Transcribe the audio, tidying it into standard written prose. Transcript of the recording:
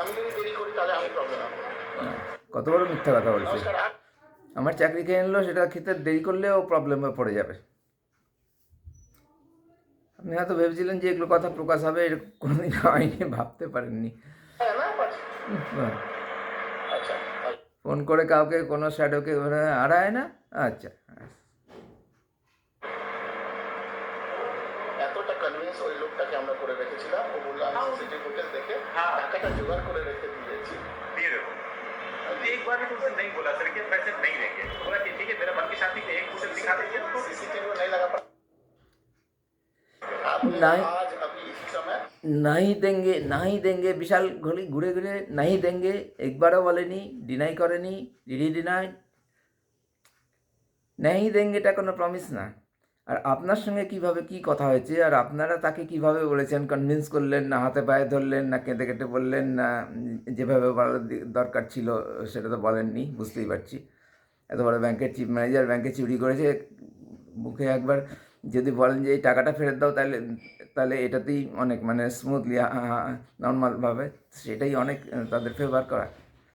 আমি যদি দেরি করি তাহলে আমি প্রবলেম হবে। কত বড় মিথ্যা কথা বলছে। নমস্কার। আমার চাকরি খেয়ে নিলো, সেটা খেতে দেরি করলেও প্রবলেমে পড়ে যাবে। আপনি হয়তো ভেবেছিলেন যে এগুলো কথা প্রকাশ হবে, এরকম কোনোদিন হয়নি, ভাবতে পারেননি। হ্যাঁ, না বাট বাহ! আচ্ছা, ফোন করে কাউকে কোনো শ্যাডোকে হারায় না। আচ্ছা, এতটা কনভিন্স ওই লোকটাকে আমরা করে রেখেছিলাম। ও বললো আমি সিসিটিভি ফুটেজ দেখে টাকাটা জোগাড় করে রেখে দিয়েছি, দিয়ে দেবো। एक बार भी तुमसे नहीं बोला सर कि पैसे नहीं देंगे, तो बोला कि ठीक है मेरा मन की शांति से एक फुटेज दिखा दीजिए तो सीसीटीवी में नहीं लगा पड़ा। आप नहीं आज अभी इस समय नहीं देंगे বিশাল ঘড়ি ঘুরে ঘুরে नहीं देंगे একবারও বলেনি, ডিনাই করেনি, ডিনাই नहीं देंगे এটা কোনো প্রমিস না। আর আপনার সঙ্গে কিভাবে কি কথা হয়েছে, আর আপনারা তাকে কিভাবে বলেছেন, কনভিন্স করলেন, না হাতে পায়ে ধরলেন, না কেঁদে কেটে বললেন, না যেভাবে বলার দরকার ছিল সেটা তো বলেননি, বুঝতেই পারছি। এত বড় ব্যাংকের চিফ ম্যানেজার, ব্যাংকে চুরি করেছে, মুখে একবার যদি বলেন যে এই টাকাটা ফেরত দাও, তাহলে তাহলে এটাতেই অনেক, মানে স্মুথলি নর্মালভাবে, সেটাই অনেক তাদের ফেভার করা।